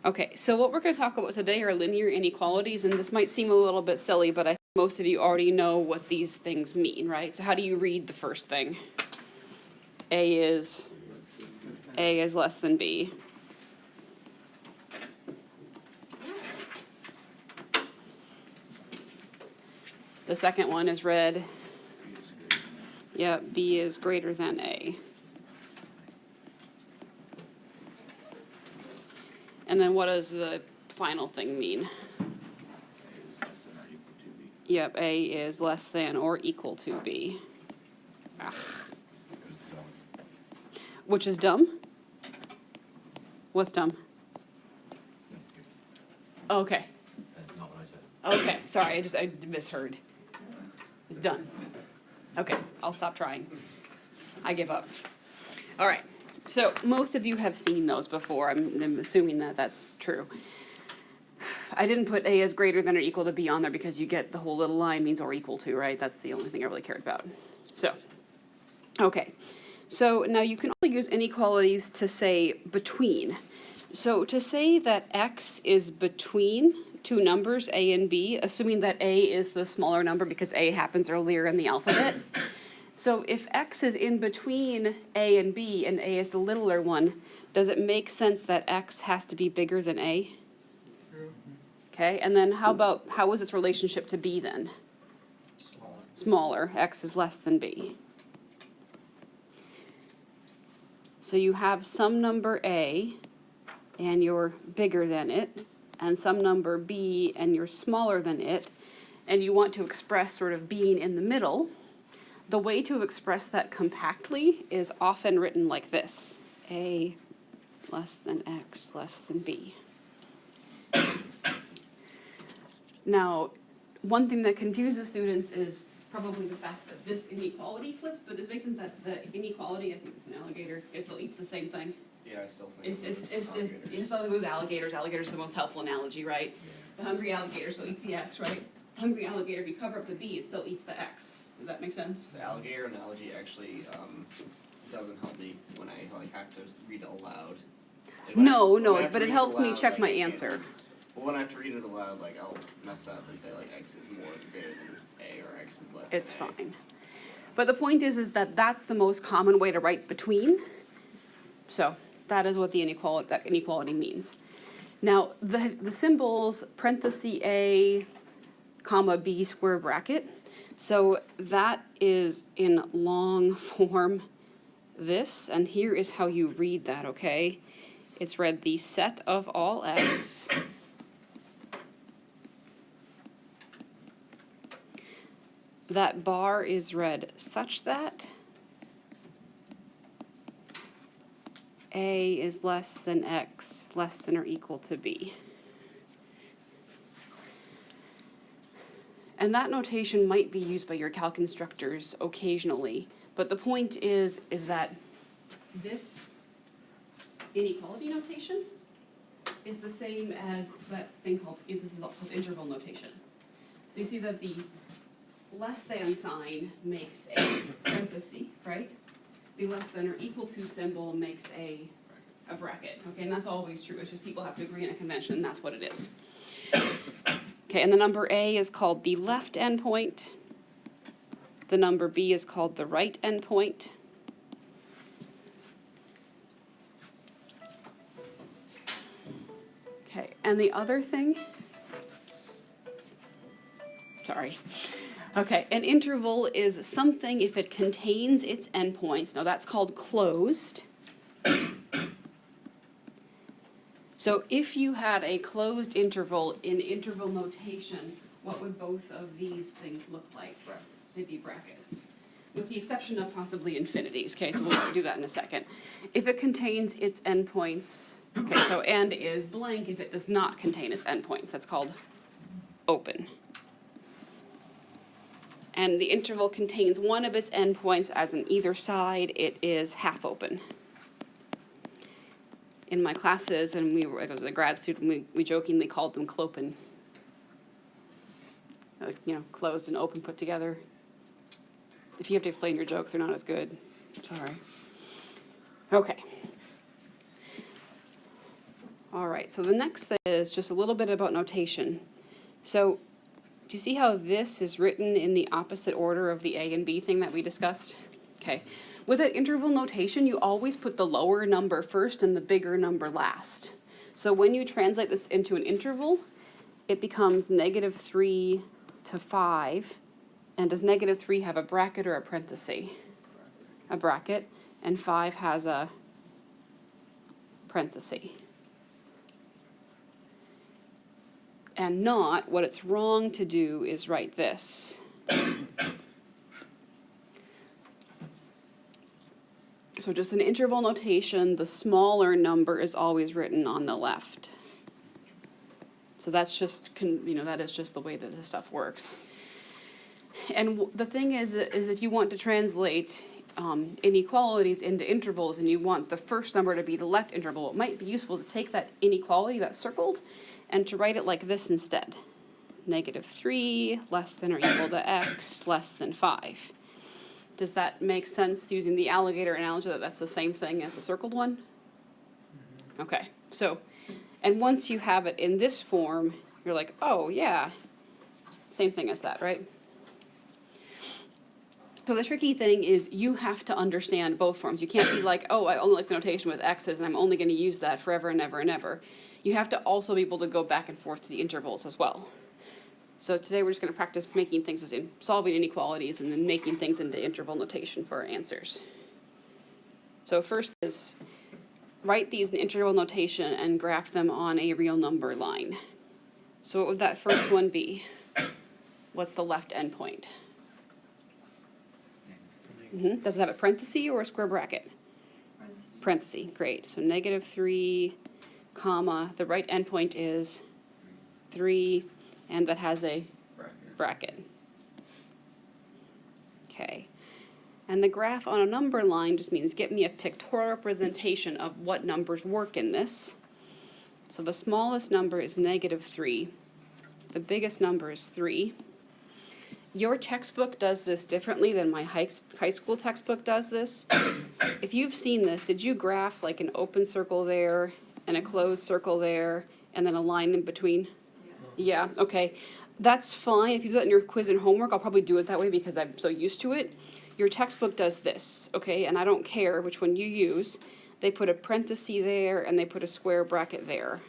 Okay, so what we're going to talk about today are linear inequalities, and this might seem a little bit silly, but I think most of you already know what these things mean, right? So how do you read the first thing? A is less than B. The second one is read, yeah, B is greater than A. And then what does the final thing mean? Yep, A is less than or equal to B. Ugh. Which is dumb? What's dumb? Okay. That's not what I said. Okay, sorry, I misheard. It's done. Okay, I'll stop trying. I give up. All right, so most of you have seen those before. I'm assuming that that's true. I didn't put A is greater than or equal to B on there because you get the whole little line means or equal to, right? That's the only thing I really cared about. So, okay. So now you can also use inequalities to say between. So to say that X is between two numbers, A and B, assuming that A is the smaller number because A happens earlier in the alphabet. So if X is in between A and B and A is the littler one, does it make sense that X has to be bigger than A? Okay, and then how is its relationship to B then? Smaller. X is less than B. So you have some number A and you're bigger than it, and some number B and you're smaller than it, and you want to express sort of being in the middle. The way to express that compactly is often written like this: A less than X less than B. Now, one thing that confuses students is probably the fact that this inequality flips, but it's based on that the inequality, I think it's an alligator, it still eats the same thing. Yeah, I still think It's not with alligators. Alligators is the most helpful analogy, right? The hungry alligator still eats the X, right? The hungry alligator, if you cover up the B, it still eats the X. Does that make sense? the alligator analogy actually doesn't help me when I have to read it aloud. No, When I have to but it read helps me aloud, check like, my I can't- answer. Well, when I have to read it aloud, like I'll mess up and say like X is more greater than A or X is less than It's A. fine. But the point is that that's the most common way to write between. So that is what the inequality means. Now, the symbols parenthesis A, comma B square bracket. So that is in long form this, and here is how you read that, okay? It's read the set of all X that bar is read such that A is less than X, less than or equal to B. And that notation might be used by your calc instructors occasionally, but the point is that this inequality notation is the same as that thing called, this is called interval notation. So you see that the less than sign makes a parenthesis, right? The less than or equal to symbol makes a bracket, okay? And that's always true. It's just people have to agree on a convention, and that's what it is. Okay, and the number A is called the left endpoint. The number B is called the right endpoint. Okay, and the other thing, sorry. Okay, an interval is something if it contains its endpoints. Now that's called closed. So if you had a closed interval in interval notation, what would both of these things look like? They'd be brackets, with the exception of possibly infinities. Okay, so we'll do that in a second. If it contains its endpoints, okay, so and is blank if it does not contain its endpoints. That's called open. And the interval contains one of its endpoints as on either side, it is half open. In my classes, and I was a grad student, we jokingly called them clopen. You know, closed and open put together. If you have to explain your jokes, they're not as good. Sorry. Okay. All right, so the next thing is just a little bit about notation. So do you see how this is written in the opposite order of the A and B thing that we discussed? Okay. With an interval notation, you always put the lower number first and the bigger number last. So when you translate this into an interval, it becomes -3 to 5. And does -3 have a bracket or a parenthesis? A bracket. And 5 has a parenthesis. And not, what it's wrong to do is write this. So just an interval notation, the smaller number is always written on the left. So that's just, that is just the way that this stuff works. And the thing is if you want to translate inequalities into intervals and you want the first number to be the left interval, it might be useful to take that inequality that's circled and to write it like this instead. -3 less than or equal to x less than 5. Does that make sense using the alligator analogy that that's the same thing as the circled one? Okay, so, and once you have it in this form, you're like, oh yeah, same thing as that, right? So the tricky thing is you have to understand both forms. You can't be like, oh, I only like the notation with x's and I'm only going to use that forever and ever and ever. You have to also be able to go back and forth to the intervals as well. So today we're just going to practice making things as in solving inequalities and then making things into interval notation for our answers. So first is write these in interval notation and graph them on a real number line. So what would that first one be? What's the left endpoint? Does it have a parenthesis or a square bracket? Parenthesis, great. So -3, comma, the right endpoint is 3, and that has a bracket. Okay. And the graph on a number line just means get me a pictorial representation of what numbers work in this. So the smallest number is -3. The biggest number is 3. Your textbook does this differently than my high school textbook does this. If you've seen this, did you graph like an open circle there and a closed circle there and then a line in between? Yeah, okay. That's fine. If you do that in your quiz and homework, I'll probably do it that way because I'm so used to it. Your textbook does this, okay? And I don't care which one you use. They put a parenthesis there and they put a square bracket there.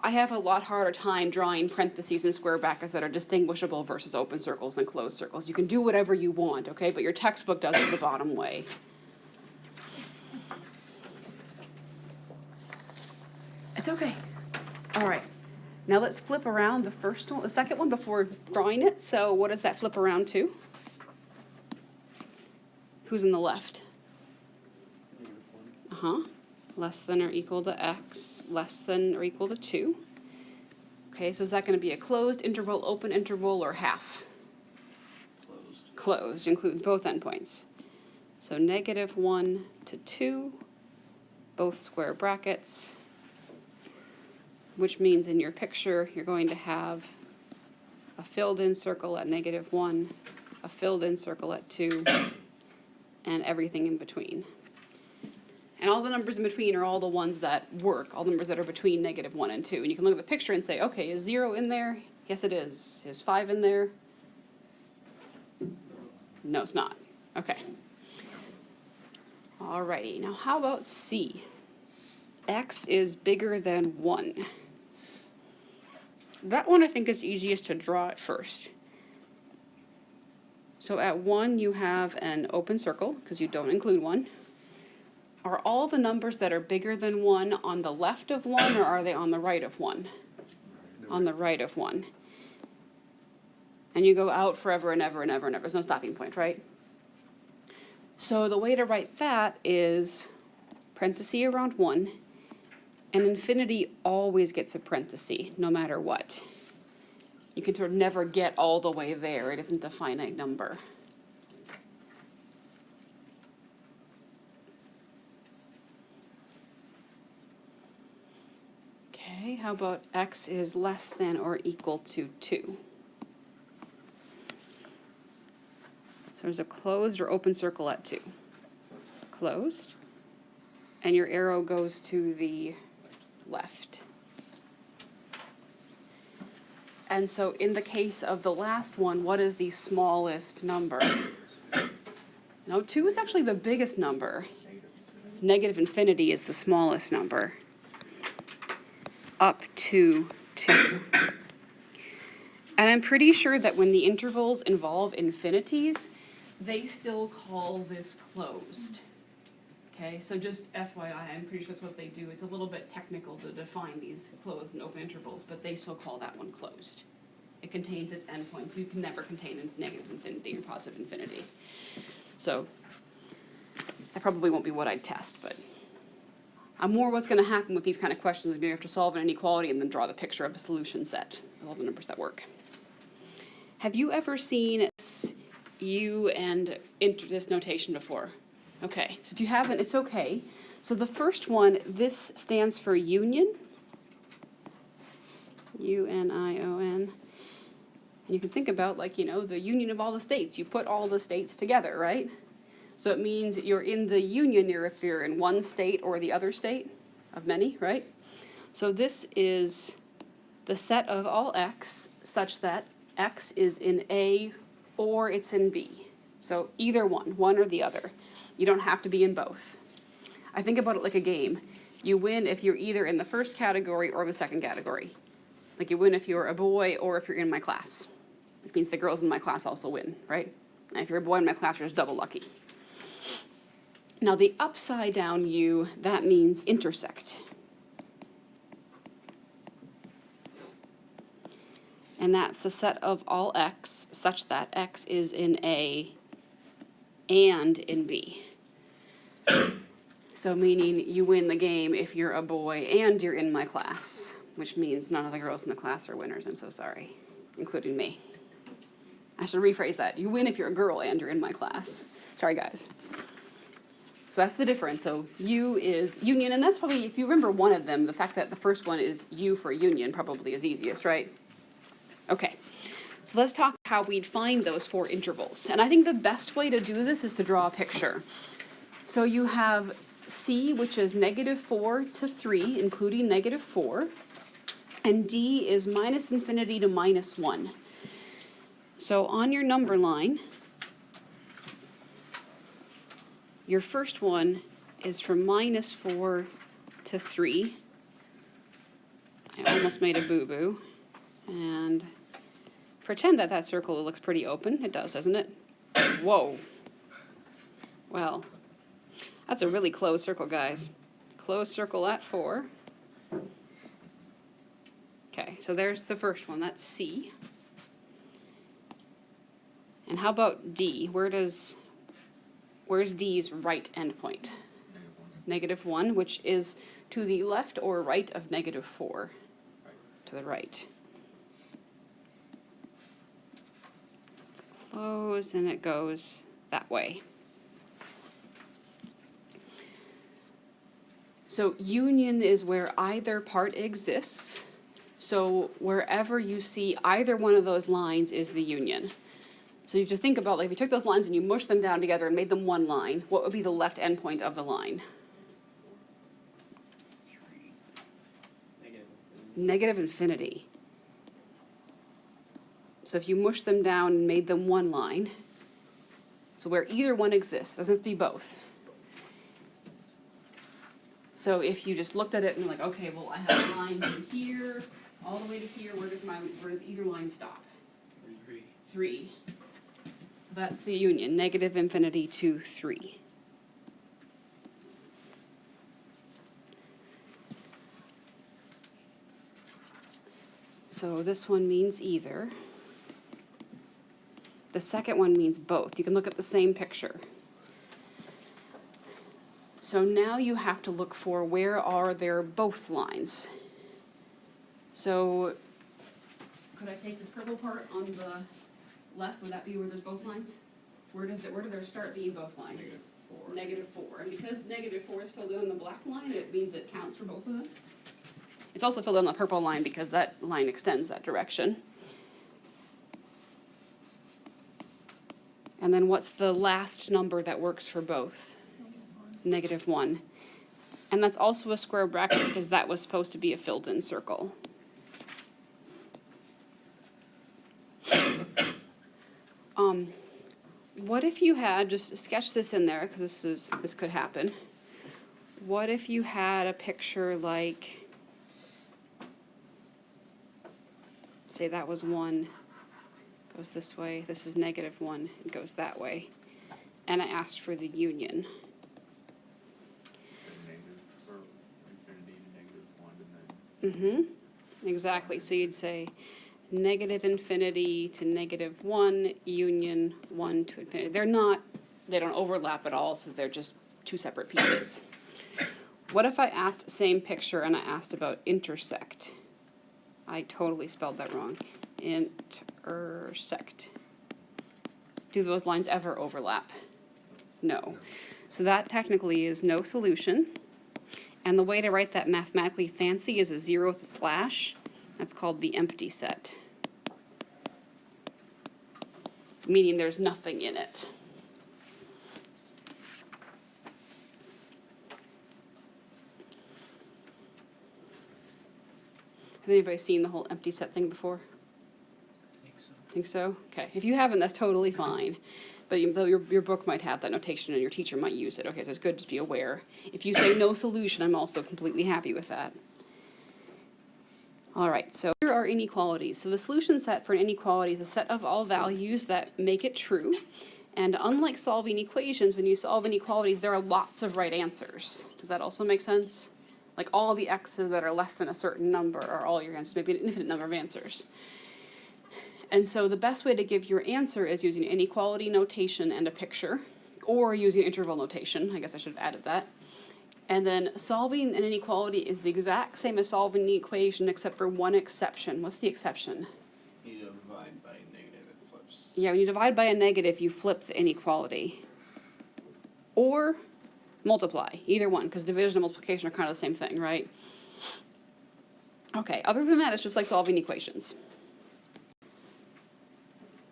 I have a lot harder time drawing parentheses and square brackets that are distinguishable versus open circles and closed circles. You can do whatever you want, okay? But your textbook does it the bottom way. It's okay. All right. Now let's flip around the second one before drawing it. So what does that flip around to? Who's in the left? Less than or equal to x, less than or equal to 2. Okay, so is that going to be a closed interval, open interval, or half? Closed. Closed, includes both endpoints. So -1 to 2, both square brackets, which means in your picture you're going to have a filled in circle at -1, a filled in circle at 2, and everything in between. And all the numbers in between are all the ones that work, all the numbers that are between -1 and 2. And you can look at the picture and say, okay, is 0 in there? Yes, it is. Is 5 in there? No, it's not. Okay. Alrighty, now how about C? X is bigger than 1. That one I think is easiest to draw at first. So at 1 you have an open circle, because you don't include 1. Are all the numbers that are bigger than 1 on the left of 1, or are they on the right of 1? On the right of 1. And you go out forever and ever and ever and ever. There's no stopping point, right? So the way to write that is parenthesis around 1, and infinity always gets a parenthesis, no matter what. You can sort of never get all the way there. It isn't a finite number. Okay, how about x is less than or equal to 2? So there's a closed or open circle at 2. Closed. And your arrow goes to the left. And so in the case of the last one, what is the smallest number? No, 2 is actually the biggest number. Negative infinity is the smallest number. Up to 2. And I'm pretty sure that when the intervals involve infinities, they still call this closed. Okay, so just FYI, I'm pretty sure that's what they do. It's a little bit technical to define these closed and open intervals, but they still call that one closed. It contains its endpoints. You can never contain a negative infinity or positive infinity. So that probably won't be what I'd test, but more what's going to happen with these kind of questions is you have to solve an inequality and then draw the picture of a solution set of all the numbers that work. Have you ever seen U and this notation before? Okay, so if you haven't, it's okay. So the first one, this stands for union. U-N-I-O-N. And you can think about, like, the union of all the states. You put all the states together, right? So it means you're in the union if you're in one state or the other state of many, right? So this is the set of all x such that x is in A or it's in B. So either one or the other. You don't have to be in both. I think about it like a game. You win if you're either in the first category or the second category. Like you win if you're a boy or if you're in my class. It means the girls in my class also win, right? And if you're a boy in my class, you're just double lucky. Now the upside down U, that means intersect. And that's the set of all x such that x is in A and in B. So meaning you win the game if you're a boy and you're in my class, which means none of the girls in the class are winners, I'm so sorry, including me. I should rephrase that. You win if you're a girl and you're in my class. Sorry, guys. So that's the difference. So U is union, and that's probably, if you remember one of them, the fact that the first one is U for union probably is easiest, right? Okay. So let's talk how we'd find those 4 intervals. And I think the best way to do this is to draw a picture. So you have C, which is -4 to 3, including -4. And D is minus infinity to -1. So on your number line, your first one is from -4 to 3. I almost made a boo-boo. And pretend that circle looks pretty open. It does, doesn't it? Whoa. Well, that's a really closed circle, guys. Closed circle at 4. Okay, so there's the first one. That's C. And how about D? Where's D's right endpoint? -1, which is to the left or right of -4. To the right. It's closed and it goes that way. So union is where either part exists. So wherever you see either one of those lines is the union. So you have to think about, like, if you took those lines and you mushed them down together and made them one line, what would be the left endpoint of the line? Negative infinity. So if you mush them down and made them one line, so where either one exists, doesn't have to be both. So if you just looked at it and you're like, okay, well, I have a line from here all the way to here, where does either line stop? 3. So that's the union, negative infinity to 3. So this one means either. The second one means both. You can look at the same picture. So now you have to look for where are there both lines. So could I take this purple part on the left? Would that be where there's both lines? Where do there start being both lines? -4. And because -4 is filled in on the black line, it means it counts for both of them. It's also filled in on the purple line because that line extends that direction. And then what's the last number that works for both? -1. And that's also a square bracket because that was supposed to be a filled-in circle. What if you had, just sketch this in there, because this could happen. What if you had a picture like, say that was 1, goes this way, this is -1, it goes that way. And I asked for the union. Negative or infinity to -1 and then. Mm-hmm, exactly. So you'd say -infinity to -1, union 1 to infinity. They don't overlap at all, so they're just two separate pieces. What if I asked same picture and I asked about intersect? I totally spelled that wrong. Intersect. Do those lines ever overlap? No. So that technically is no solution. And the way to write that mathematically fancy is a 0 with a slash. That's called the empty set. Meaning there's nothing in it. Has anybody seen the whole empty set thing before? Think so? Okay. If you haven't, that's totally fine. But your book might have that notation and your teacher might use it. Okay, so it's good to be aware. If you say no solution, I'm also completely happy with that. All right, so here are inequalities. So the solution set for an inequality is a set of all values that make it true. And unlike solving equations, when you solve inequalities, there are lots of right answers. Does that also make sense? Like all the x's that are less than a certain number are all your answers, maybe an infinite number of answers. And so the best way to give your answer is using inequality notation and a picture, or using interval notation. I guess I should have added that. And then solving an inequality is the exact same as solving the equation except for one exception. What's the exception? You divide by negative, it flips. Yeah, when you divide by a negative, you flip the inequality. Or multiply, either one, because division and multiplication are kind of the same thing, right? Okay, other than that, it's just like solving equations.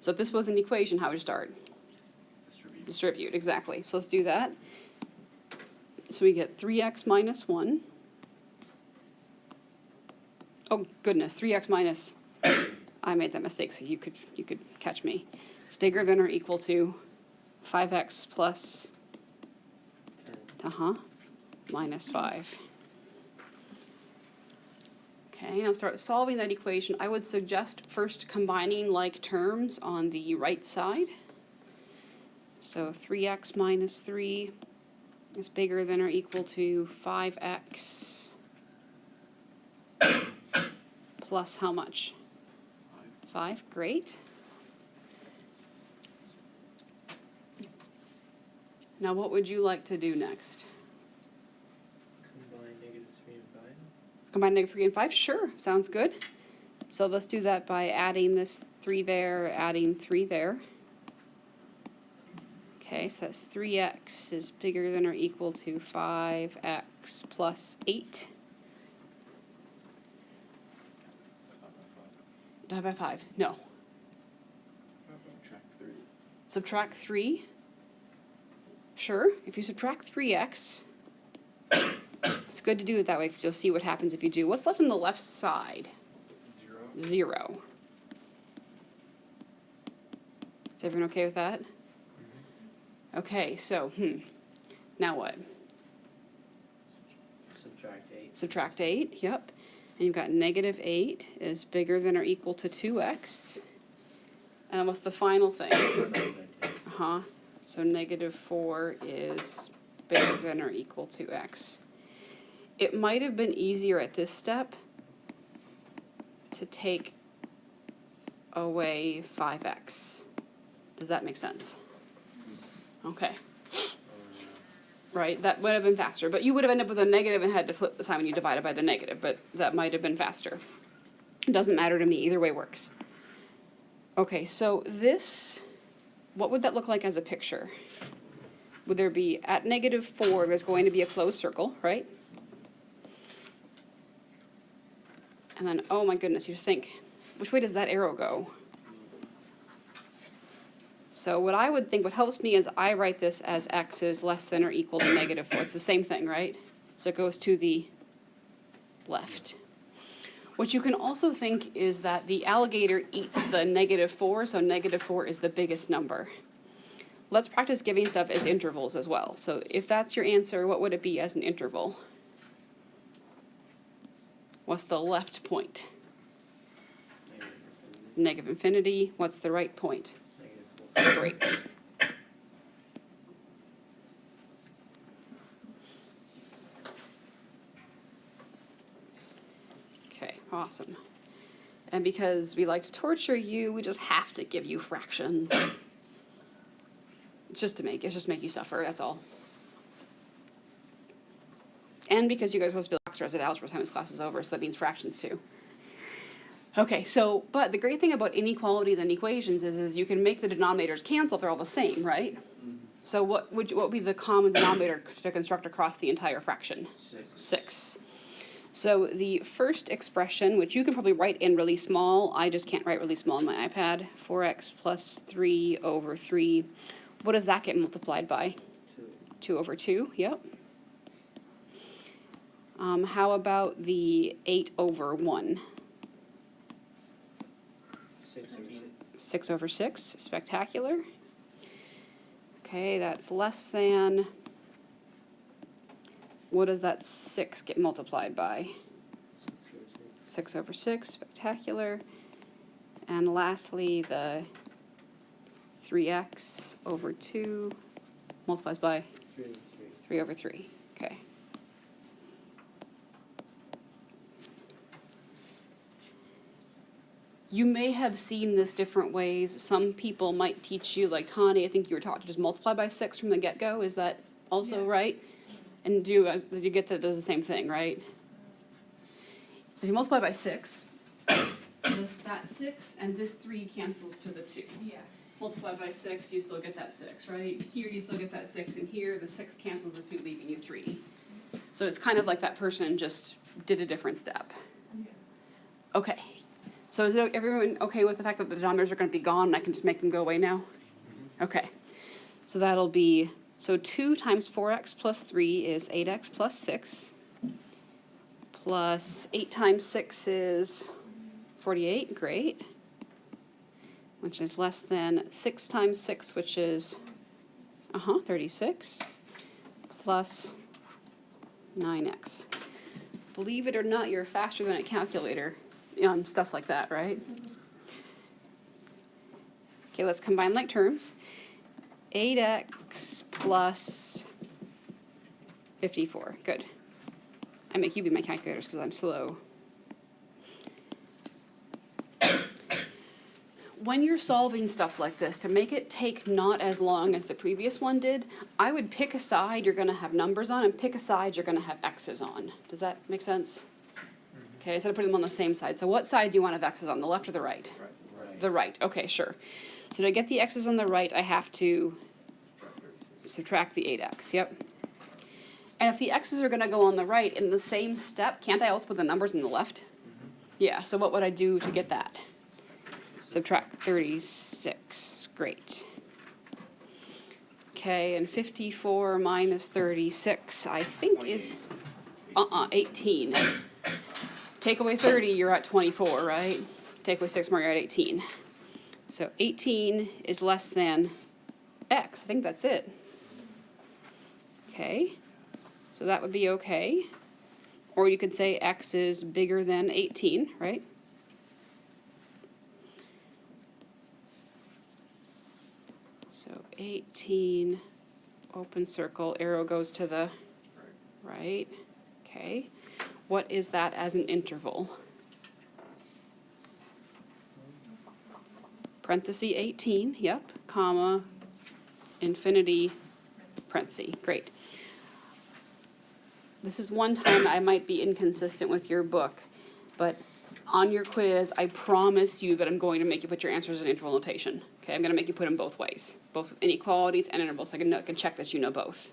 So if this was an equation, how would you start? Distribute, exactly. So let's do that. So we get 3x minus 1. Oh goodness, 3x minus, I made that mistake so you could catch me. It's bigger than or equal to 5x plus, minus 5. Okay, now start solving that equation. I would suggest first combining like terms on the right side. So 3x minus 3 is bigger than or equal to 5x plus how much? 5, great. Now what would you like to do next? Combine -3 and 5. Combine -3 and 5? Sure, sounds good. So let's do that by adding this 3 there, adding 3 there. Okay, so that's 3x is bigger than or equal to 5x plus 8. Divide by 5. No. Subtract 3. Subtract 3. Sure, if you subtract 3x, it's good to do it that way because you'll see what happens if you do. What's left on the left side? 0. 0. Is everyone okay with that? Okay, so, now what? Subtract 8. Subtract 8, yep. And you've got -8 is bigger than or equal to 2x. And what's the final thing? So -4 is bigger than or equal to x. It might have been easier at this step to take away 5x. Does that make sense? Okay. Right, that would have been faster, but you would have ended up with a negative and had to flip the sign when you divided by the negative, but that might have been faster. It doesn't matter to me, either way works. Okay, so this, what would that look like as a picture? Would there be, at -4, there's going to be a closed circle, right? And then, oh my goodness, you think, which way does that arrow go? So what I would think, what helps me is I write this as x is less than or equal to -4. It's the same thing, right? So it goes to the left. What you can also think is that the alligator eats the -4, so -4 is the biggest number. Let's practice giving stuff as intervals as well. So if that's your answer, what would it be as an interval? What's the left point? Negative infinity. -infinity. What's the right point? -4. Great. Okay, awesome. And because we like to torture you, we just have to give you fractions. It's just make you suffer, that's all. And because you guys are supposed to be like the rest of algebra time this class is over, so that means fractions too. Okay, so, but the great thing about inequalities and equations is you can make the denominators cancel if they're all the same, right? So what would be the common denominator to construct across the entire fraction? 6. 6. So the first expression, which you can probably write in really small, I just can't write really small on my iPad, 4x plus 3 over 3. What does that get multiplied by? 2. 2 over 2, yep. How about the 8 over 1? 16. 6 over 6, spectacular. Okay, that's less than. What does that 6 get multiplied by? 6 over 6, spectacular. And lastly, the 3x over 2 multiplies by 3 over 3. 3 over 3, okay. You may have seen this different ways. Some people might teach you, like Tani, I think you were taught to just multiply by 6 from the get-go. Is that also right? And do you get that it does the same thing, right? So if you multiply by 6, that 6 and this 3 cancels to the 2. Yeah. Multiply by 6, you still get that 6, right? Here you still get that 6, and here the 6 cancels the 2, leaving you 3. So it's kind of like that person just did a different step. Yeah. Okay. So is it everyone okay with the fact that the denominators are going to be gone and I can just make them go away now? Okay. So that'll be, so 2 times 4x plus 3 is 8x plus 6. Plus 8 times 6 is 48, great. Which is less than 6 times 6, which is, 36. Plus 9x. Believe it or not, you're faster than a calculator on stuff like that, right? Okay, let's combine like terms. 8x plus 54, good. I make you be my calculators because I'm slow. When you're solving stuff like this, to make it take not as long as the previous one did, I would pick a side you're going to have numbers on and pick a side you're going to have x's on. Does that make sense? Okay, instead of putting them on the same side. So what side do you want to have x's on, the left or the right? Right. The right, okay, sure. So to get the x's on the right, I have to subtract the 8x, yep. And if the x's are going to go on the right in the same step, can't I also put the numbers in the left? Yeah, so what would I do to get that? Subtract 36, great. Okay, and 54 minus 36, I think is, 18. Take away 30, you're at 24, right? Take away 6 more, you're at 18. So 18 is less than x, I think that's it. Okay, so that would be okay. Or you could say x is bigger than 18, right? So 18, open circle, arrow goes to the right. Okay. What is that as an interval? Parenthesis 18, yep, comma, infinity, parenthesis, great. This is one time I might be inconsistent with your book, but on your quiz, I promise you that I'm going to make you put your answers in interval notation. Okay, I'm going to make you put them both ways, both inequalities and intervals, so I can check that you know both.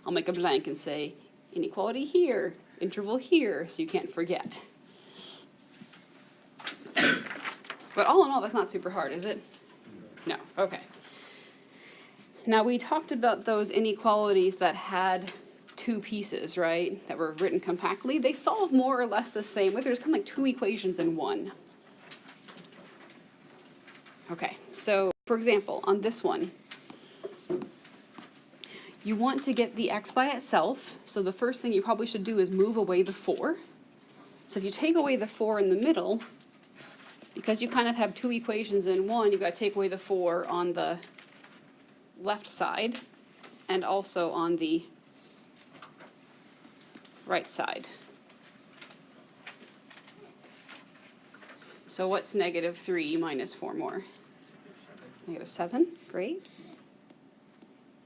I'll make a blank and say inequality here, interval here, so you can't forget. But all in all, that's not super hard, is it? No, okay. Now we talked about those inequalities that had two pieces, right, that were written compactly, they solve more or less the same way. There's kind of like two equations in one. Okay, so for example, on this one, you want to get the x by itself, so the first thing you probably should do is move away the 4. So if you take away the 4 in the middle, because you kind of have two equations in one, you've got to take away the 4 on the left side and also on the right side. So what's negative 3 minus 4 more? Negative 7, great.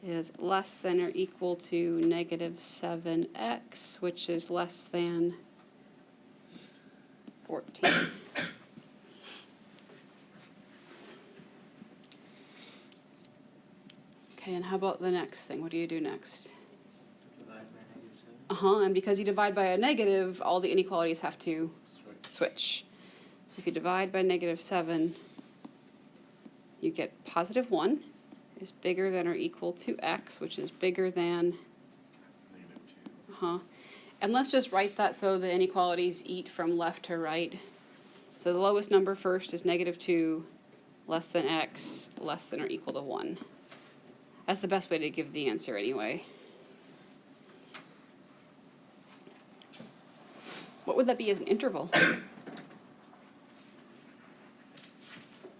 Is less than or equal to negative 7x, which is less than 14. Okay, and how about the next thing? What do you do next? Divide by -7. And because you divide by a negative, all the inequalities have to switch. So if you divide by negative 7, you get positive 1 is bigger than or equal to x, which is bigger than, and let's just write that so the inequalities eat from left to right. So the lowest number first is negative 2, less than x, less than or equal to 1. That's the best way to give the answer anyway. What would that be as an interval?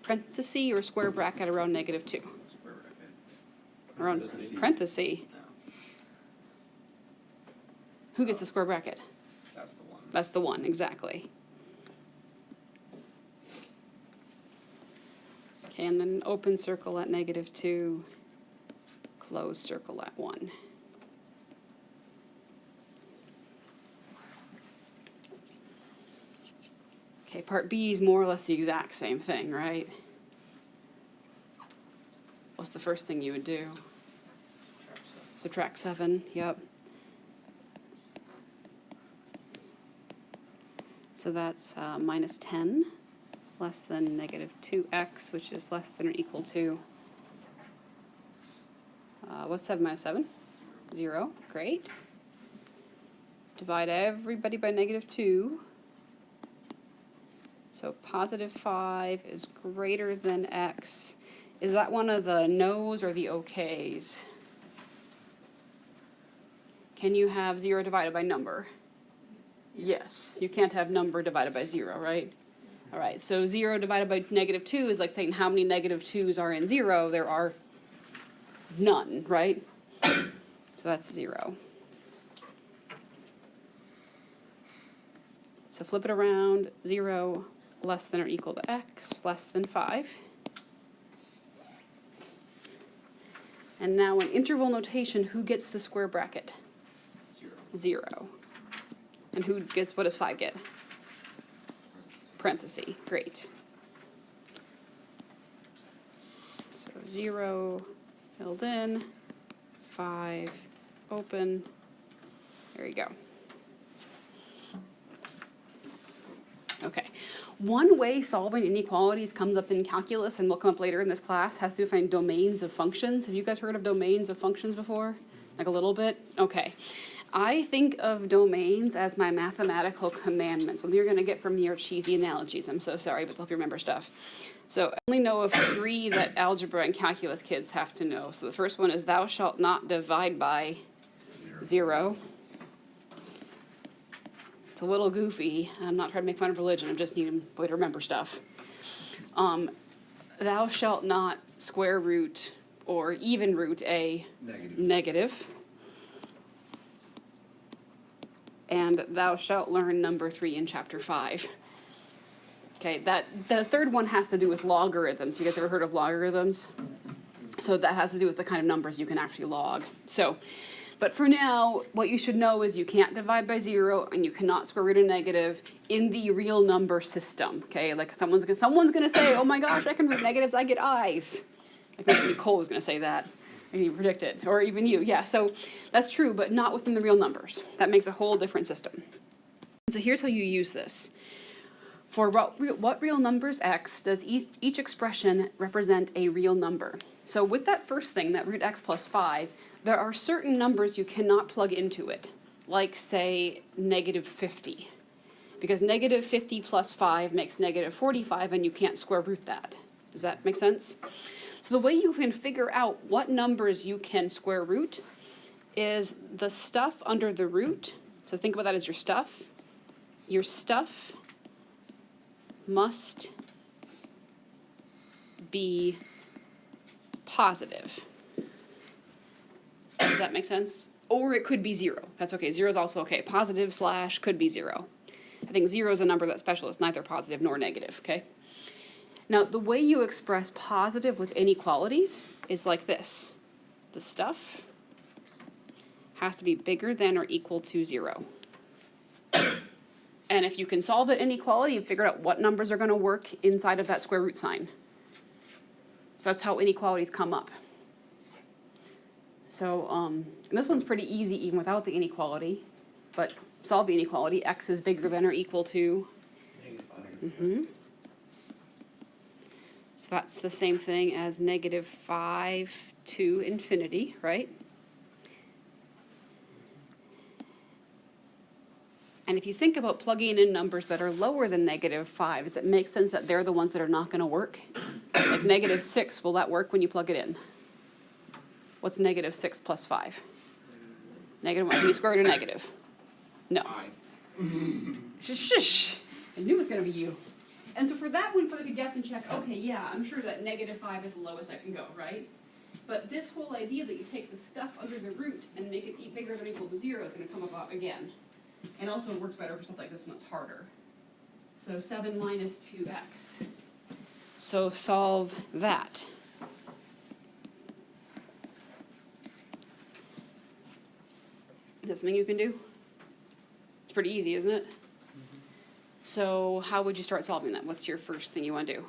Parenthesis or square bracket around negative 2? Square bracket. Around Parenthesis. parenthesis. No, Who gets the square bracket? that's the one. That's the one, exactly. Okay, and then open circle at negative 2, close circle at 1. Okay, part B is more or less the exact same thing, right? What's the first thing you would do? Subtract 7, yep. So that's minus 10, less than negative 2x, which is less than or equal to, what's 7 minus 7? 0, great. Divide everybody by negative 2. So positive 5 is greater than x. Is that one of the no's or the okays? Can you have 0 divided by number? Yes, you can't have number divided by 0, right? All right, so 0 divided by negative 2 is like saying how many negative 2's are in 0. There are none, right? So that's 0. So flip it around, 0 less than or equal to x, less than 5. And now in interval notation, who gets the square bracket? 0. 0. And who gets, what does 5 get? Parenthesis, great. So 0 filled in, 5 open, there you go. Okay, one way solving inequalities comes up in calculus and will come up later in this class, has to do with finding domains of functions. Have you guys heard of domains of functions before? Like a little bit? Okay. I think of domains as my mathematical commandments. Well, you're going to get from your cheesy analogies. I'm so sorry, but I hope you remember stuff. So I only know of 3 that algebra and calculus kids have to know. So the first one is thou shalt not divide by 0. It's a little goofy. I'm not trying to make fun of religion. I just need a way to remember stuff. Thou shalt not square root or even root a negative. And thou shalt learn number 3 in chapter 5. Okay, the third one has to do with logarithms. You guys ever heard of logarithms? So that has to do with the kind of numbers you can actually log. So, but for now, what you should know is you can't divide by 0 and you cannot square root a negative in the real number system. Okay, like someone's gonna say, oh my gosh, I can root negatives, I get I's. Like maybe Nicole was gonna say that. You predict it, or even you, yeah. So that's true, but not within the real numbers. That makes a whole different system. So here's how you use this. For what real numbers x does each expression represent a real number? So with that first thing, that root x plus 5, there are certain numbers you cannot plug into it, like say -50. Because -50 plus 5 makes -45 and you can't square root that. Does that make sense? So the way you can figure out what numbers you can square root is the stuff under the root. So think about that as your stuff. Your stuff must be positive. Does that make sense? Or it could be 0. That's okay. 0 is also okay. Positive / could be 0. I think 0 is a number that's special. It's neither positive nor negative, okay? Now, the way you express positive with inequalities is like this. The stuff has to be bigger than or equal to 0. And if you can solve that inequality, you figure out what numbers are going to work inside of that square root sign. So that's how inequalities come up. So and this one's pretty easy even without the inequality, but solve the inequality. X is bigger than or equal to. -5. So that's the same thing as -5 to infinity, right? And if you think about plugging in numbers that are lower than -5, does it make sense that they're the ones that are not going to work? Like -6, will that work when you plug it in? What's -6 plus 5? -1. Can you square root a negative? No. I. Shush. I knew it was going to be you. And so for that one, for like a guess and check, okay, yeah, I'm sure that -5 is the lowest I can go, right? But this whole idea that you take the stuff under the root and make it bigger than or equal to 0 is going to come about again. And also works better for stuff like this one, it's harder. So 7 minus 2x. So solve that. Is that something you can do? It's pretty easy, isn't it? So how would you start solving that? What's your first thing you want to do?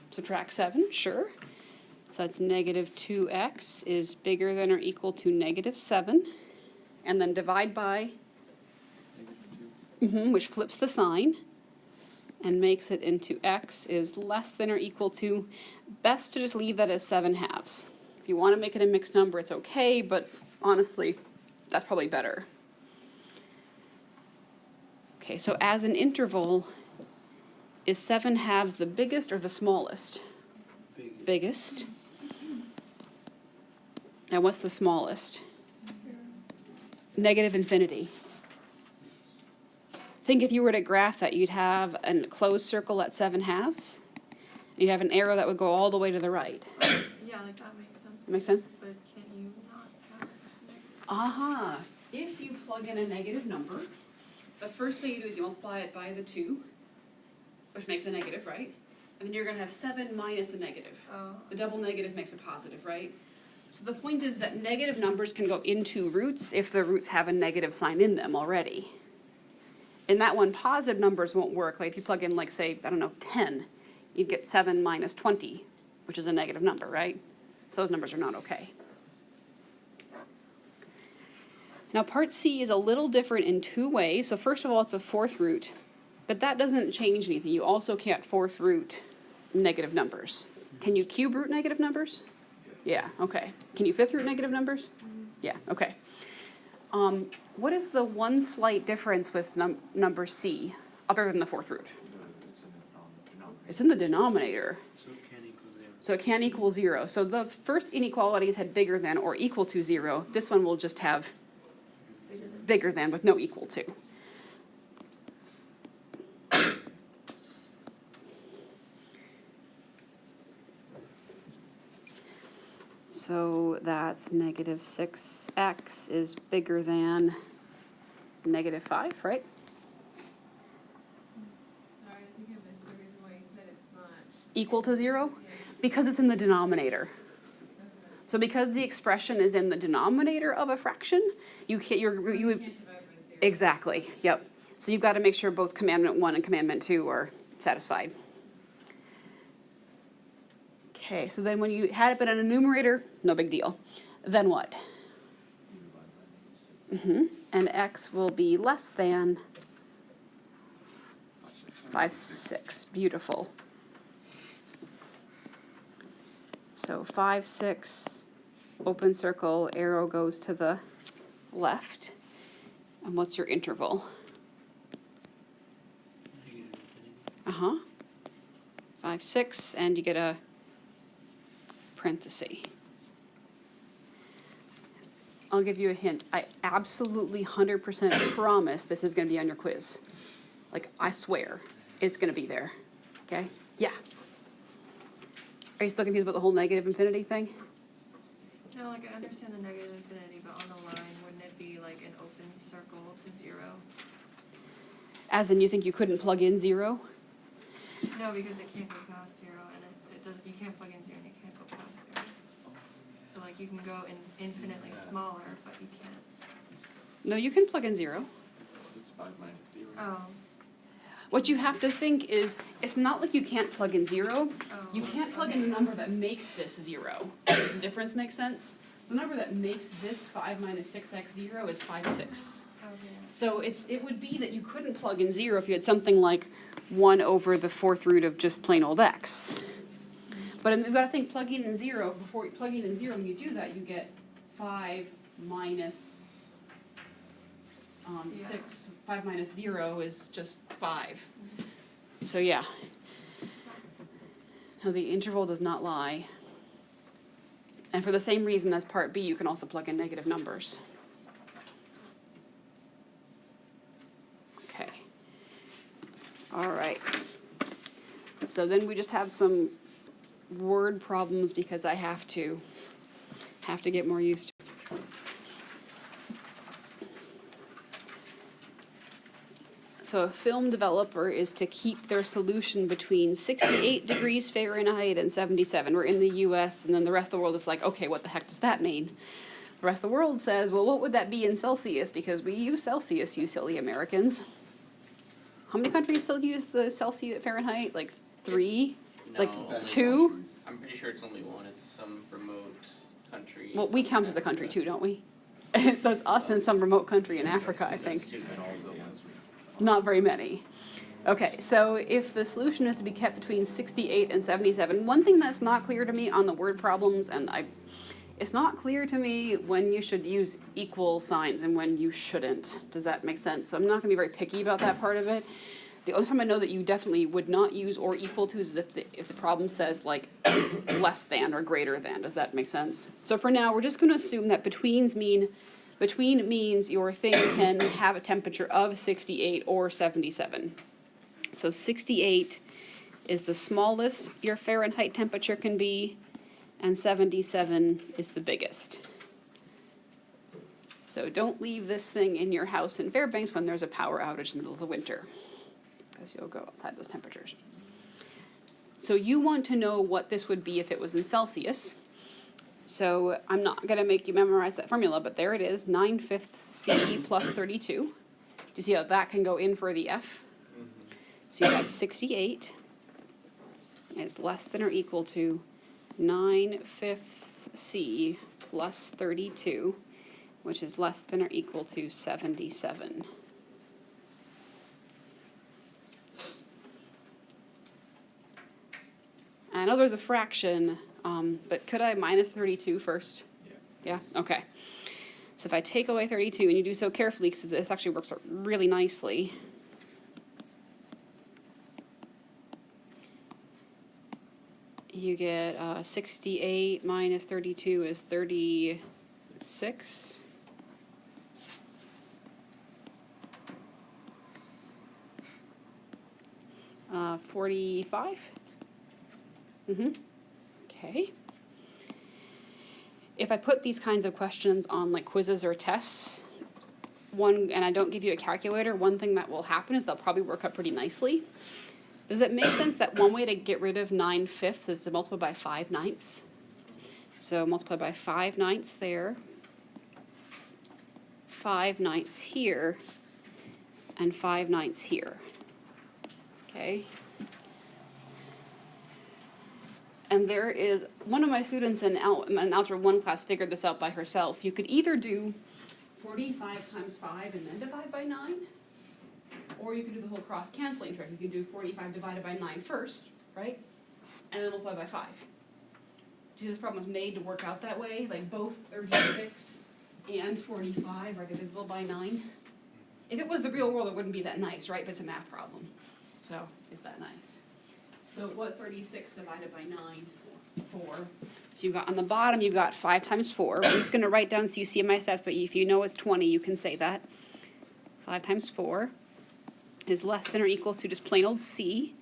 Subtract 7, sure. So that's -2x is bigger than or equal to -7. And then divide by, which flips the sign and makes it into x is less than or equal to, best to just leave that as 7/2. If you want to make it a mixed number, it's okay, but honestly, that's probably better. Okay, so as an interval, is 7/2 the biggest or the smallest? Biggest. And what's the smallest? -infinity. Think if you were to graph that, you'd have a closed circle at 7/2. You'd have an arrow that would go all the way to the right. Yeah, like that makes sense. Makes sense? But can you not have Aha. If you plug in a negative number, the first thing you do is you multiply it by the 2, which makes a negative, right? And then you're going to have 7 minus a negative. Oh. The double negative makes a positive, right? So the point is that negative numbers can go into roots if the roots have a negative sign in them already. In that one, positive numbers won't work. Like if you plug in, like, say, I don't know, 10, you'd get 7 minus 20, which is a negative number, right? So those numbers are not okay. Now part C is a little different in 2 ways. So first of all, it's a 4th root, but that doesn't change anything. You also can't 4th root negative numbers. Can you cube root negative numbers? Yeah, okay. Can you 5th root negative numbers? Yeah, okay. What is the one slight difference with number C, other than the 4th root? It's in the denominator. So it can equal 0. So it can't equal 0. So the first inequalities had bigger than or equal to 0. This one will just have bigger than with no equal to. So that's -6x is bigger than -5, right? Sorry, I think I missed the reason why you said it's not. Equal to 0? Yeah. Because it's in the denominator. So because the expression is in the denominator of a fraction, you can't, you would, Can't divide by 0. exactly, yep. So you've got to make sure both commandment 1 and commandment 2 are satisfied. Okay, so then when you had it in a numerator, no big deal. Then what? And x will be less than 5, 6. Beautiful. So 5, 6 open circle, arrow goes to the left. And what's your interval? Negative infinity. Uh-huh. 5, 6, and you get a parenthesis. I'll give you a hint. I absolutely 100% promise this is going to be on your quiz. Like, I swear it's going to be there. Okay? Yeah. Are you still confused about the whole negative infinity thing? No, like I understand the negative infinity, but on the line, wouldn't it be like an open circle to 0? As in, you think you couldn't plug in 0? No, because it can't go past 0, and it doesn't. You can't plug in 0, and you can't go past 0. So like you can go infinitely smaller, but you can't. No, you can plug in 0. Just 5 minus 0. Oh. What you have to think is, it's not like you can't plug in 0. Oh. You can't plug in a number that makes this 0. Does the difference make sense? The number that makes this 5 minus 6x 0 is 5, 6. Okay. So it would be that you couldn't plug in 0 if you had something like 1 over the 4th root of just plain old x. But you've got to think plugging in 0, before you plug in 0, when you do that, you get 5 minus Yeah. 6. 5 minus 0 is just 5. So yeah. No, the interval does not lie. And for the same reason as part B, you can also plug in negative numbers. Okay. All right. So then we just have some word problems because I have to get more used to it. So a film developer is to keep their solution between 68 degrees Fahrenheit and 77. We're in the US, and then the rest of the world is like, okay, what the heck does that mean? The rest of the world says, well, what would that be in Celsius? Because we use Celsius, you silly Americans. How many countries still use the Celsius Fahrenheit? Like 3? It's like No, 2? I'm pretty sure it's only one. It's some remote country. Well, we count as a country too, don't we? So it's us and some remote country in Africa, I think. Not very many. Okay, so if the solution is to be kept between 68 and 77, one thing that's not clear to me on the word problems, and it's not clear to me when you should use equal signs and when you shouldn't. Does that make sense? So I'm not going to be very picky about that part of it. The only time I know that you definitely would not use or equal to is if the problem says like less than or greater than. Does that make sense? So for now, we're just going to assume that between means your thing can have a temperature of 68 or 77. So 68 is the smallest your Fahrenheit temperature can be, and 77 is the biggest. So don't leave this thing in your house in Fairbanks when there's a power outage in the middle of the winter, because you'll go outside those temperatures. So you want to know what this would be if it was in Celsius. So I'm not going to make you memorize that formula, but there it is, 9/5 C plus 32. Do you see how that can go in for the F? So you have 68 is less than or equal to 9/5 C plus 32, which is less than or equal to 77. I know there's a fraction, but could I minus 32 first? Yeah. Yeah, okay. So if I take away 32, and you do so carefully, because this actually works out really nicely. You get 68 minus 32 is 36. Uh, 45. Okay. If I put these kinds of questions on like quizzes or tests, and I don't give you a calculator, one thing that will happen is they'll probably work out pretty nicely. Does it make sense that one way to get rid of 9/5 is to multiply by 5/9? So multiply by 5/9 there, 5/9 here, and 5/9 here. Okay. And there is, one of my students in an Algebra 1 class figured this out by herself. You could either do 45 times 5 and then divide by 9, or you could do the whole cross-canceling trick. You can do 45 divided by 9 first, right? And then multiply by 5. this problem was made to work out that way, like both 36 and 45 are divisible by 9. If it was the real world, it wouldn't be that nice, right? But it's a math problem. So, is that nice? So it was 36 divided by 9, 4. So you've got, on the bottom, you've got 5 times 4. I'm just going to write down so you see my steps, but if you know it's 20, you can say that. 5 times 4 is less than or equal to just plain old C,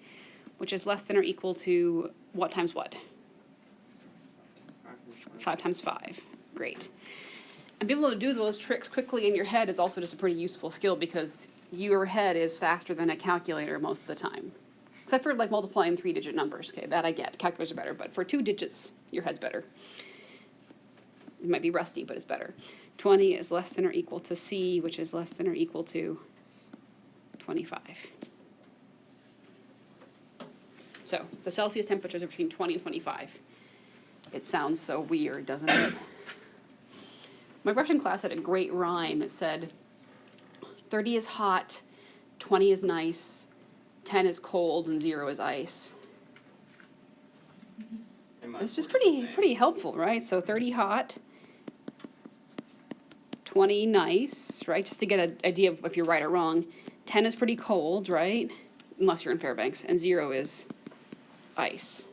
which is less than or equal to what times what? 5 times 5. Great. And being able to do those tricks quickly in your head is also just a pretty useful skill because your head is faster than a calculator most of the time. Except for like multiplying 3-digit numbers, okay, that I get. Calculators are better, but for 2 digits, your head's better. It might be rusty, but it's better. 20 is less than or equal to C, which is less than or equal to 25. So the Celsius temperatures are between 20 and 25. It sounds so weird, doesn't it? My Russian class had a great rhyme. It said, 30 is hot, 20 is nice, 10 is cold, and 0 is ice. This was pretty helpful, right? So 30 hot, 20 nice, right? Just to get an idea of if you're right or wrong. 10 is pretty cold, right? Unless you're in Fairbanks. And 0 is ice.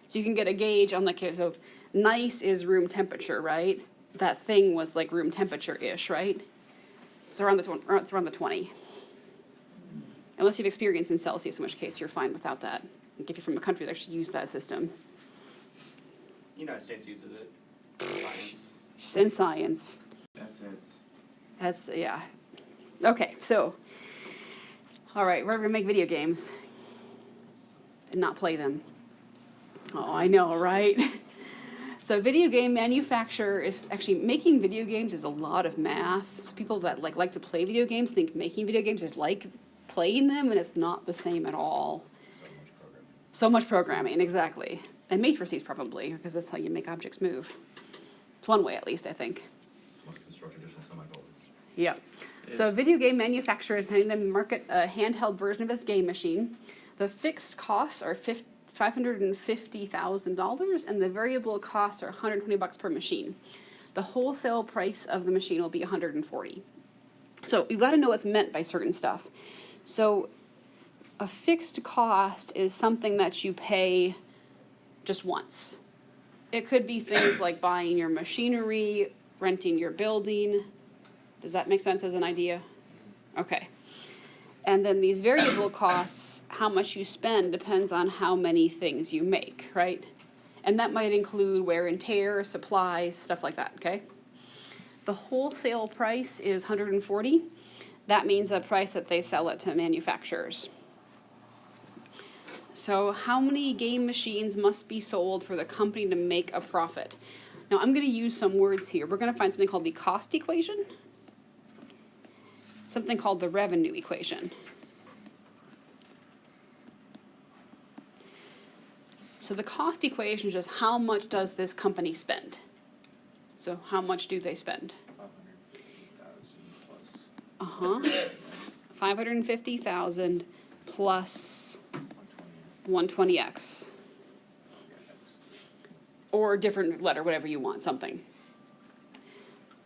So you can get a gauge on so nice is room temperature, right? That thing was like room temperature-ish, right? It's around the 20. Unless you've experienced in Celsius, in which case you're fine without that. Like if you're from a country that actually use that system. United States uses it. Science. In science. That's, yeah. Okay, so, all right, we're gonna make video games and not play them. Oh, I know, right? So video game manufacture is actually, making video games is a lot of math. So people that like to play video games think making video games is like playing them, and it's not the same at all. So much programming, exactly. And matrices probably, because that's how you make objects move. It's one way at least, I think. Must construct additional semicolons. Yeah. So video game manufacturer is planning to market a handheld version of this game machine. The fixed costs are $550,000 and the variable costs are $120 per machine. The wholesale price of the machine will be $140. So you've got to know what's meant by certain stuff. So a fixed cost is something that you pay just once. It could be things like buying your machinery, renting your building. Does that make sense as an idea? Okay. And then these variable costs, how much you spend depends on how many things you make, right? And that might include wear and tear, supplies, stuff like that, okay? The wholesale price is $140. That means the price that they sell it to manufacturers. So how many game machines must be sold for the company to make a profit? Now I'm going to use some words here. We're going to find something called the cost equation, something called the revenue equation. So the cost equation is just how much does this company spend? So how much do they spend? 550,000 plus 550,000 plus 120x. Or a different letter, whatever you want, something.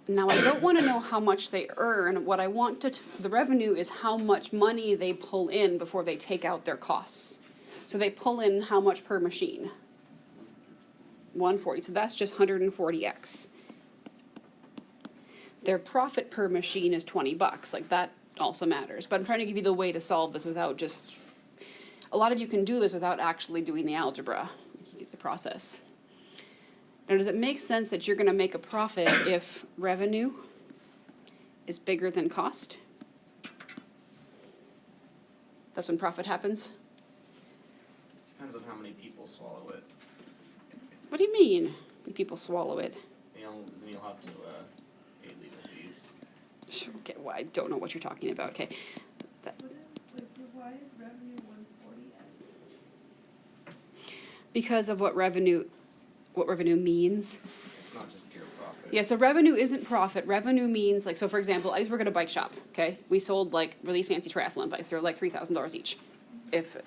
Now, I don't want to know how much they earn. What I want the revenue is how much money they pull in before they take out their costs. So they pull in how much per machine? 140. So that's just 140x. Their profit per machine is $20. Like that also matters. But I'm trying to give you the way to solve this without just. A lot of you can do this without actually doing the algebra. You get the process. Now, does it make sense that you're going to make a profit if revenue is bigger than cost? That's when profit happens? Depends on how many people swallow it. What do you mean when people swallow it? Then you'll have to pay legal fees. Okay, well, I don't know what you're talking about. Okay. Why is revenue 140x? Because of what revenue means. It's not just pure profit. Yeah, so revenue isn't profit. Revenue means, like, so for example, I used to work at a bike shop, okay? We sold, like, really fancy triathlon bikes. They're like $3,000 each, if,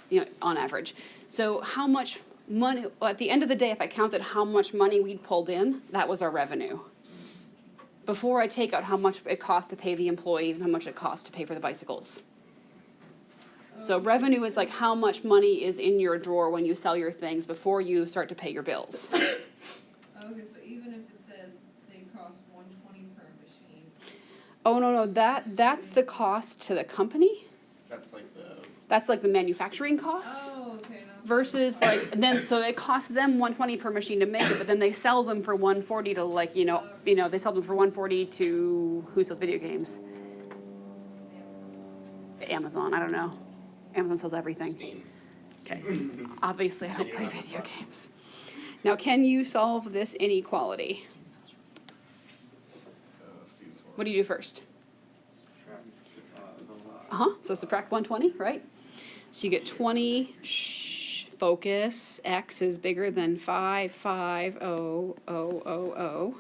on average. So how much money, at the end of the day, if I counted how much money we'd pulled in, that was our revenue. Before I take out how much it costs to pay the employees and how much it costs to pay for the bicycles. So revenue is like how much money is in your drawer when you sell your things before you start to pay your bills. Okay, so even if it says they cost $120 per machine. Oh, no, that's the cost to the company? That's like the That's like the manufacturing costs? Oh, okay, no. Versus like, then, so it costs them $120 per machine to make it, but then they sell them for $140 to like, they sell them for $140 to, who sells video games? Amazon, I don't know. Amazon sells everything. Steam. Okay, obviously I don't play video games. Now, can you solve this inequality? Steve's What do you do first? Subtract, So subtract 120, right? So you get 20, focus, x is bigger than 550,000.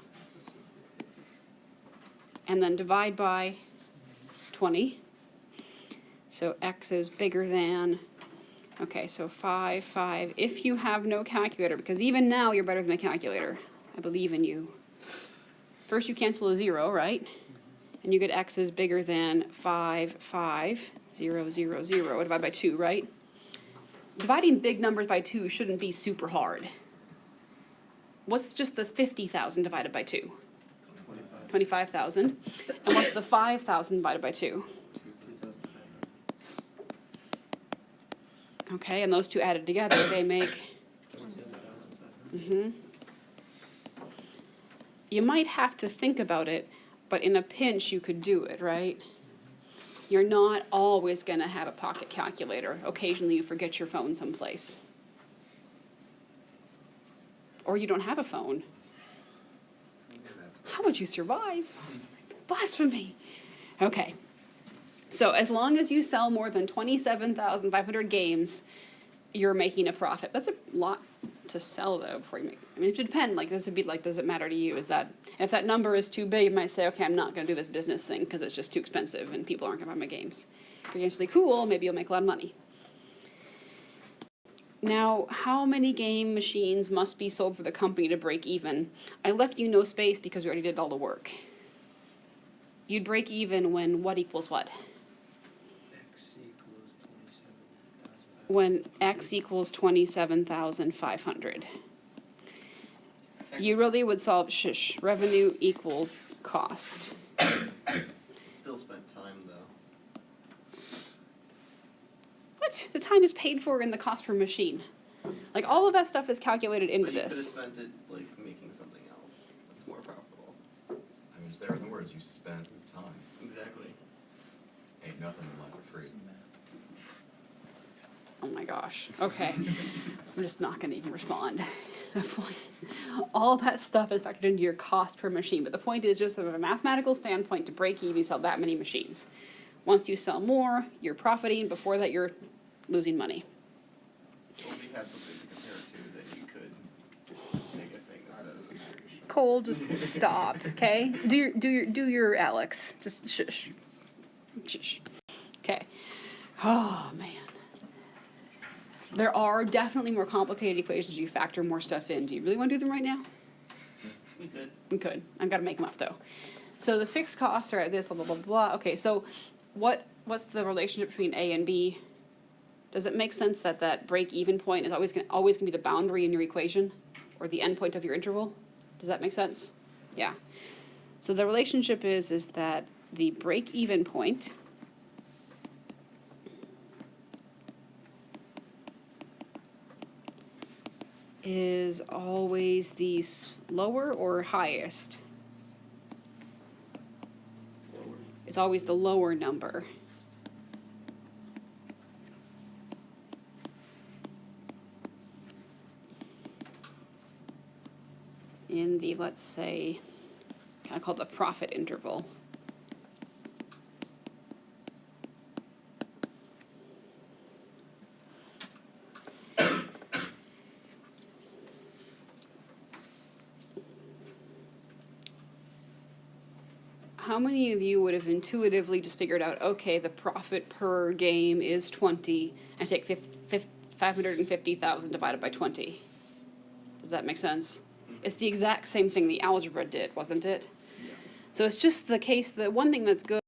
And then divide by 20. So x is bigger than, okay, so 5, if you have no calculator, because even now you're better than a calculator. I believe in you. First you cancel a 0, right? And you get x is bigger than 550,000 divided by 2, right? Dividing big numbers by 2 shouldn't be super hard. What's just the 50,000 divided by 2? 25,000. And what's the 5,000 divided by 2? Okay, and those two added together, they make... You might have to think about it, but in a pinch you could do it, right? You're not always going to have a pocket calculator. Occasionally you forget your phone someplace. Or you don't have a phone. How would you survive? Blasphemy. Okay. So as long as you sell more than 27,500 games, you're making a profit. That's a lot to sell though before you make, I mean, it would depend, like this would be like, does it matter to you? Is that, if that number is too big, you might say, okay, I'm not gonna do this business thing because it's just too expensive and people aren't gonna buy my games. If your game's really cool, maybe you'll make a lot of money. Now, how many game machines must be sold for the company to break even? I left you no space because we already did all the work. You'd break even when what equals what? X equals 27,500. When x equals 27,500. You really would solve revenue equals cost. Still spent time though. What? The time is paid for in the cost per machine. Like all of that stuff is calculated into But you this. could have spent it like making something else that's more profitable. I mean, it's there in the words, you spent time. Exactly. Ain't nothing in life for free. Oh my gosh. Okay. I'm just not going to even respond. The point, all that stuff is factored into your cost per machine, but the point is just from a mathematical standpoint, to break even, you sell that many machines. Once you sell more, you're profiting. Before that, you're losing money. Well, if you had something to compare it to, then you could make a thing that says. Cole, just stop, okay? Do your Alex. Just shush. Shush. Okay. Oh man. There are definitely more complicated equations you factor more stuff in. Do you really want to do them right now? We could. We could. I've got to make them up though. So the fixed costs are at this, blah, blah, blah, blah. Okay, so what's the relationship between A and B? Does it make sense that that break-even point is always gonna be the boundary in your equation or the end point of your interval? Does that make sense? Yeah. So the relationship is that the break-even point is always the lower or highest? Lower. It's always the lower number. In the, let's say, kind of called the profit interval. How many of you would have intuitively just figured out, okay, the profit per game is 20, and take 550,000 divided by 20. Does that make sense? It's the exact same thing the algebra did, wasn't it? Yeah. So it's just the case, the one thing that's good